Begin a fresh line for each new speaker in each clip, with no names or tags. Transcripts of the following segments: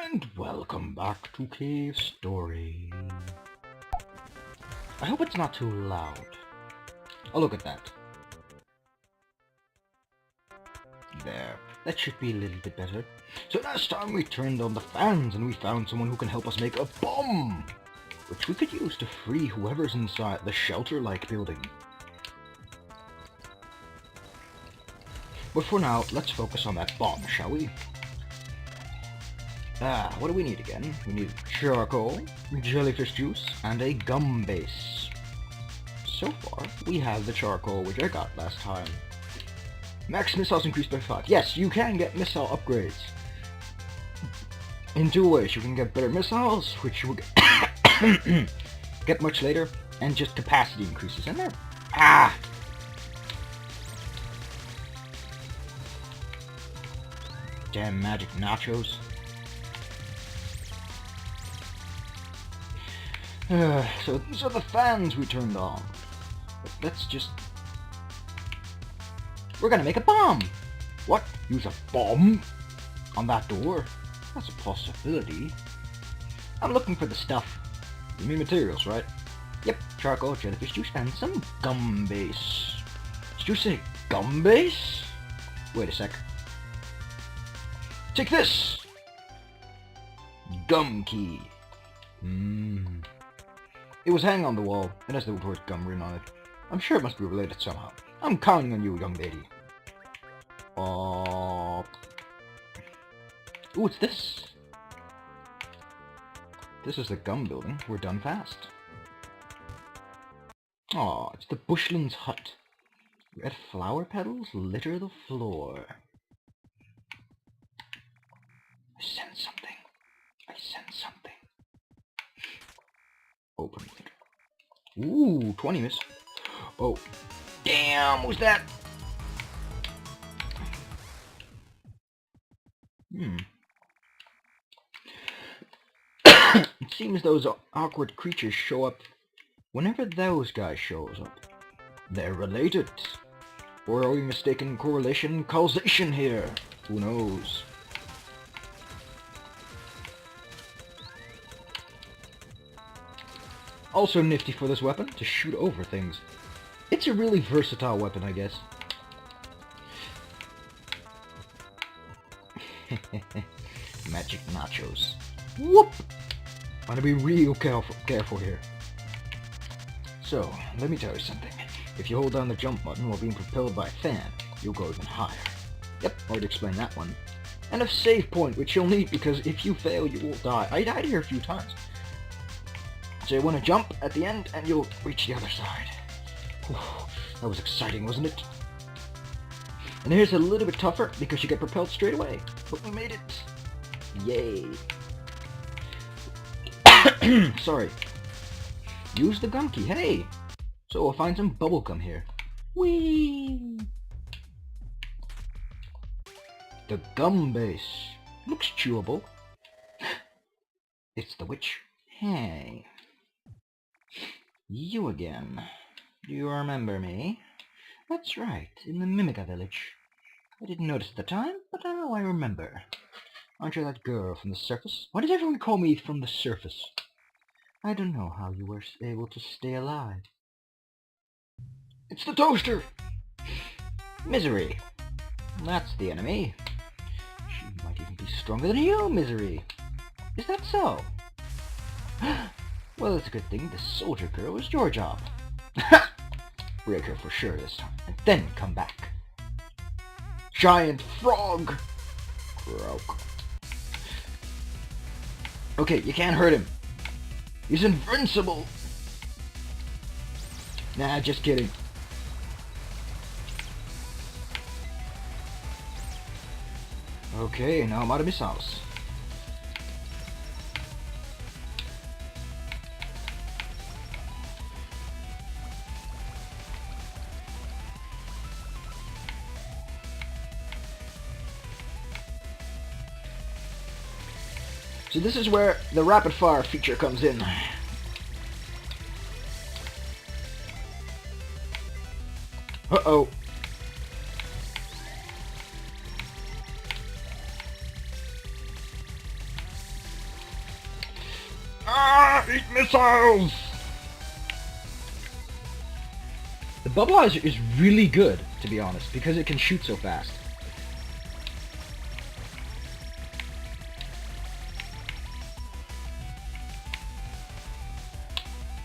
And welcome back to Cave Story. I hope it's not too loud. Oh, look at that. There. That should be a little bit better. So last time we turned on the fans and we found someone who can help us make a bomb, which we could use to free whoever's inside the shelter-like building. But for now, let's focus on that bomb, shall we? What do we need again? We need charcoal, jellyfish juice, and a gum base. So far, we have the charcoal, which I got last time. Max missiles increased by 5. Yes, you can get missile upgrades. In two ways. You can get better missiles, which you will get much later, and just capacity increases in there. Damn magic nachos. So these are the fans we turned on. But let's just... We're gonna make a bomb! What? Use a bomb? On that door? That's a possibility. I'm looking for the stuff. You mean materials, right? Yep, charcoal, jellyfish juice, and some gum base. Did you say gum base? Wait a sec. Take this! Gum key. It was hanging on the wall, and has the word gum written on it. I'm sure it must be related somehow. I'm counting on you, young lady. Ooh, it's this. This is the gum building. We're done fast. Aw, it's the Bushlands Hut. Red flower petals litter the floor. I sense something. I sense something. Open it. Ooh, 20 miss. Oh. Damn, what's that? It seems those awkward creatures show up whenever those guys shows up. They're related. Or are we mistaken correlation causation here? Who knows? Also nifty for this weapon, to shoot over things. It's a really versatile weapon, I guess. Magic nachos. Whoop! Wanna be real careful here. So, let me tell you something. If you hold down the jump button while being propelled by a fan, you'll go even higher. Yep, already explained that one. And a save point, which you'll need because if you fail, you will die. I died here a few times. So you want to jump at the end, and you'll reach the other side. Whew, that was exciting, wasn't it? And here's a little bit tougher, because you get propelled straight away. But we made it! Yay! Sorry. Use the gum key, hey! So we'll find some bubblegum here. Whee! The gum base. Looks chewable. It's the witch. Hey. You again. Do you remember me? That's right, in the Mimiga village. I didn't notice at the time, but now I remember. Aren't you that girl from the surface? Why did everyone call me from the surface? I don't know how you were able to stay alive. It's the toaster! Misery. That's the enemy. She might even be stronger than you, Misery. Is that so? Well, it's a good thing this soldier girl is your job. Break her for sure this time, and then come back. Giant frog! Croak. Okay, you can't hurt him. He's invincible! Nah, just kidding. Okay, now I'm out of missiles. So this is where the rapid fire feature comes in. Uh-oh. Ah! Eat missiles! The bubbleizer is really good, to be honest, because it can shoot so fast.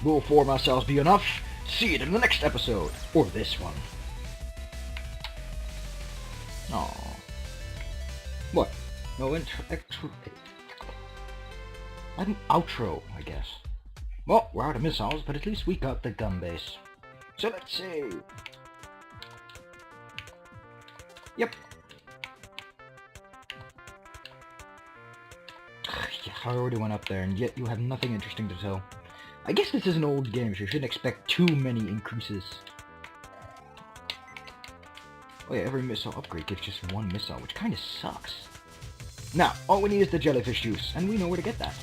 Will 4 missiles be enough? See it in the next episode, or this one. Aww. What? No intro. An outro, I guess. Well, we're out of missiles, but at least we got the gun base. So let's see. Yep. Yeah, I already went up there, and yet you have nothing interesting to tell. I guess this is an old game, so you shouldn't expect too many increases. Oh yeah, every missile upgrade gives just 1 missile, which kinda sucks. Now, all we need is the jellyfish juice, and we know where to get that.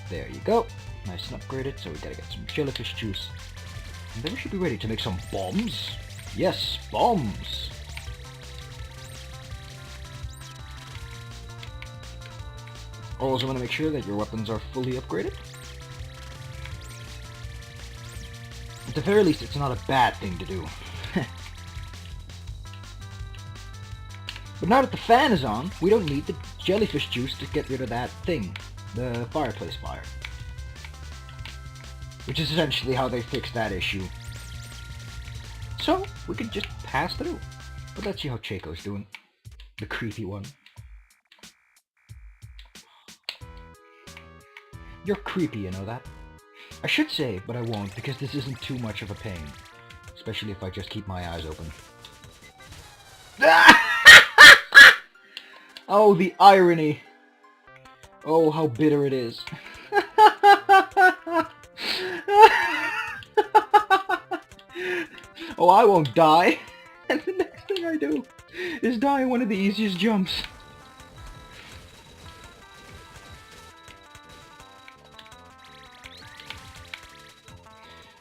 There you go. Nice and upgraded, so we gotta get some jellyfish juice. And then we should be ready to make some bombs. Yes, bombs! Also want to make sure that your weapons are fully upgraded. At the very least, it's not a bad thing to do. But now that the fan is on, we don't need the jellyfish juice to get rid of that thing. The fireplace fire. Which is essentially how they fixed that issue. So, we could just pass through. But let's see how Chako's doing. The creepy one. You're creepy, you know that? I should say, but I won't, because this isn't too much of a pain. Especially if I just keep my eyes open. Oh, the irony! Oh, how bitter it is. Oh, I won't die. And the next thing I do is die one of the easiest jumps.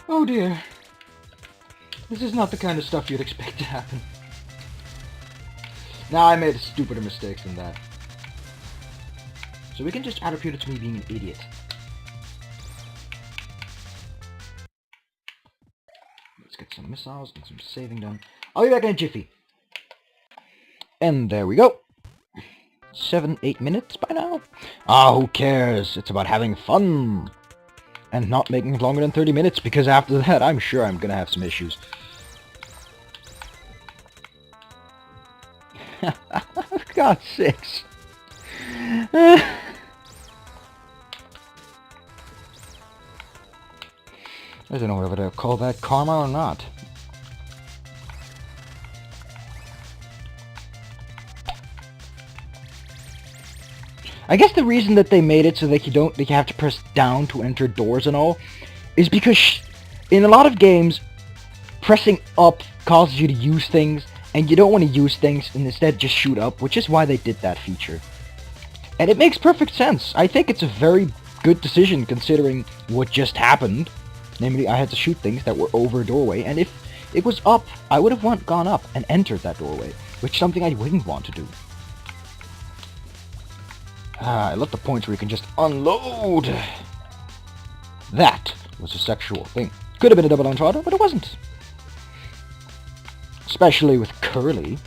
Oh dear. This is not the kind of stuff you'd expect to happen. Nah, I made stupider mistakes than that. So we can just attribute it to me being an idiot. Let's get some missiles and some saving done. I'll be back in a jiffy. And there we go. 7-8 minutes by now. Ah, who cares? It's about having fun. And not making it longer than 30 minutes, because after that, I'm sure I'm gonna have some issues. For God's sakes. I don't know whether to call that karma or not. I guess the reason that they made it so that you have to press down to enter doors and all, is because in a lot of games, pressing up causes you to use things, and you don't want to use things and instead just shoot up, which is why they did that feature. And it makes perfect sense. I think it's a very good decision considering what just happened. Namely, I had to shoot things that were over a doorway, and if it was up, I would have gone up and entered that doorway, which is something I wouldn't want to do. I love the points where you can just unload. That was a sexual thing. Could have been a double entendre, but it wasn't. Especially with Curly.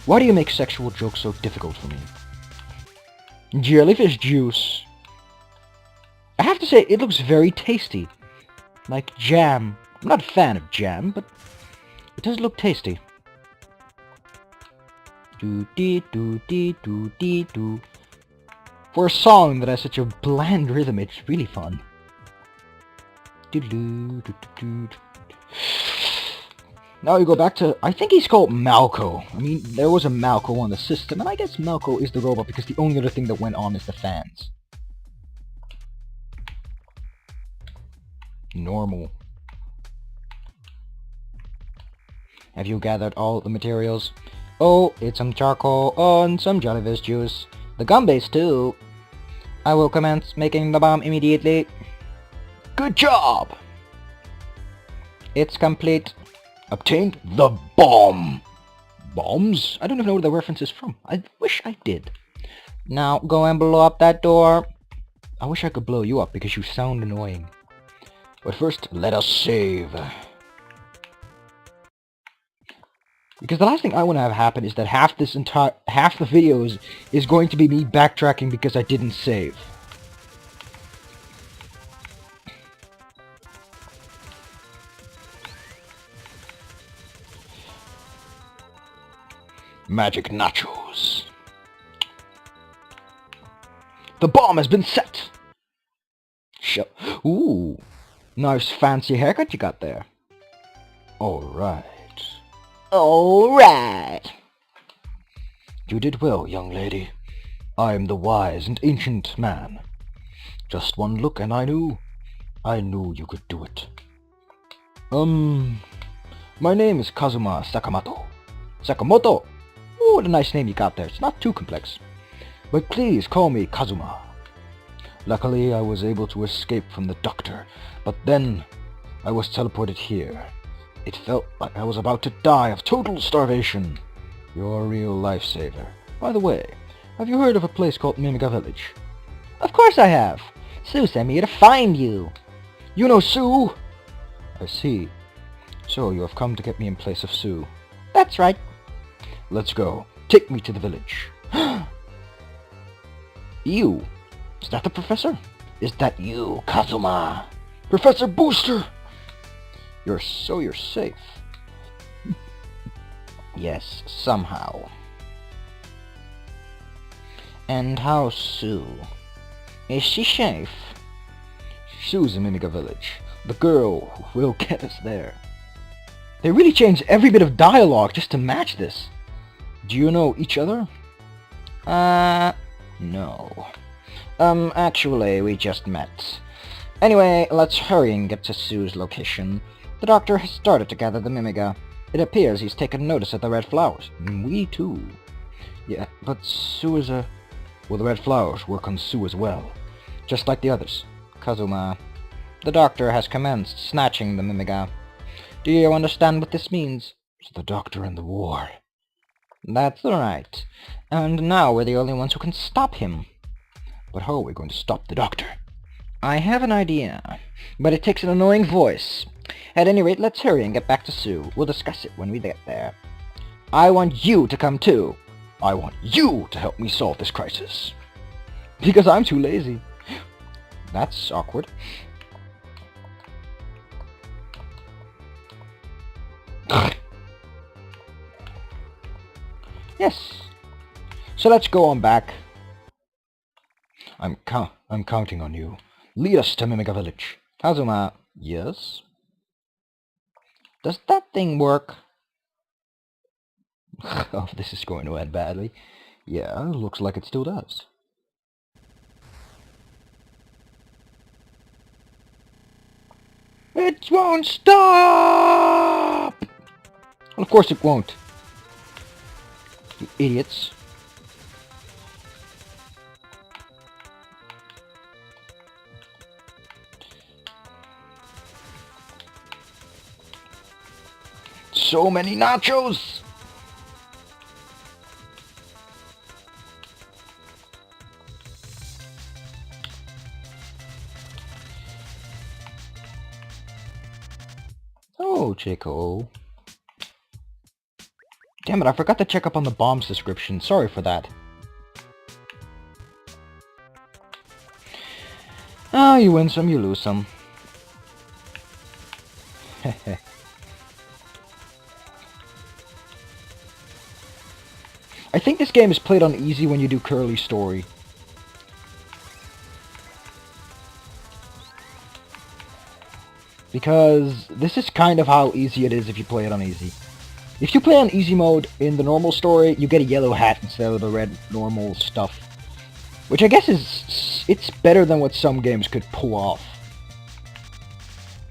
Why do you make sexual jokes so difficult for me? Jellyfish juice. I have to say, it looks very tasty. Like jam. I'm not a fan of jam, but it does look tasty. Do-dee-do-dee-do-dee-do. For a song that has such a bland rhythm, it's really fun. Now we go back to, I think he's called Malco. I mean, there was a Malco on the system, and I guess Malco is the robot because the only other thing that went on is the fans. Normal. Have you gathered all the materials? Oh, it's some charcoal and some jellyfish juice. The gum base too. I will commence making the bomb immediately. Good job!
It's complete.
Obtained the bomb. Bombs? I don't even know where the reference is from. I wish I did.
Now go and blow up that door.
I wish I could blow you up because you sound annoying. But first, let us save. Because the last thing I want to have happen is that half the videos is going to be me backtracking because I didn't save. Magic nachos. The bomb has been set. Ooh, nice fancy haircut you got there. Alright.
Alright.
You did well, young lady. I am the wise and ancient man. Just one look and I knew you could do it. My name is Kazuma Sakamoto. Sakamoto! Ooh, what a nice name you got there. It's not too complex. But please call me Kazuma. Luckily, I was able to escape from the doctor, but then I was teleported here. It felt like I was about to die of total starvation. You're a real lifesaver. By the way, have you heard of a place called Mimiga Village?
Of course I have. Sue sent me here to find you.
You know Sue? I see. So you have come to get me in place of Sue.
That's right.
Let's go. Take me to the village. You. Is that the professor? Is that you, Kazuma? Professor Booster! You're safe.
Yes, somehow. And how's Sue? Is she safe?
Sue's in Mimiga Village. The girl who will get us there. They really changed every bit of dialogue just to match this. Do you know each other?
No. Actually, we just met. Anyway, let's hurry and get to Sue's location. The doctor has started to gather the Mimiga. It appears he's taken notice of the red flowers.
We too. Yeah, but Sue is a... Well, the red flowers work on Sue as well. Just like the others.
Kazuma, the doctor has commenced snatching the Mimiga. Do you understand what this means?
It's the doctor and the war.
That's right. And now we're the only ones who can stop him.
But how are we going to stop the doctor?
I have an idea, but it takes an annoying voice. At any rate, let's hurry and get back to Sue. We'll discuss it when we get there. I want you to come too.
I want you to help me solve this crisis. Because I'm too lazy.
That's awkward. Yes. So let's go on back.
I'm counting on you. Lead us to Mimiga Village.
Kazuma.
Yes?
Does that thing work?
Oh, this is going to end badly. Yeah, looks like it still does. It won't stop! Well, of course it won't. You idiots. So many nachos! Oh, Chako. Damn it, I forgot to check up on the bomb's description. Sorry for that. Ah, you win some, you lose some. I think this game is played on easy when you do Curly Story. Because this is kind of how easy it is if you play it on easy. If you play on easy mode in the normal story, you get a yellow hat instead of the red normal stuff. Which I guess is... it's better than what some games could pull off.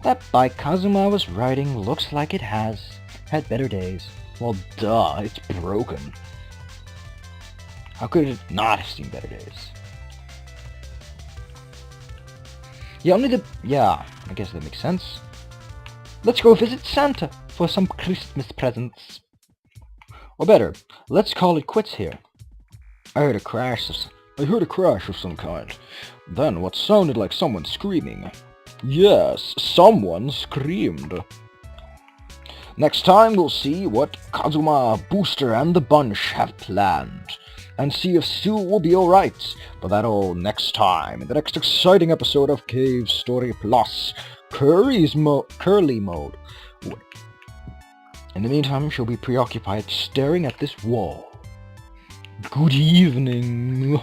That bike Kazuma was riding looks like it has had better days. Well, duh, it's broken. How could it not have seen better days? Yeah, I guess that makes sense.
Let's go visit Santa for some Christmas presents. Or better, let's call it quits here. I heard a crash of some kind. Then what sounded like someone screaming. Yes, someone screamed. Next time we'll see what Kazuma, Booster, and the bunch have planned. And see if Sue will be alright. But that all next time, in the next exciting episode of Cave Story Plus, Curly Mode. In the meantime, she'll be preoccupied staring at this wall. Good evening.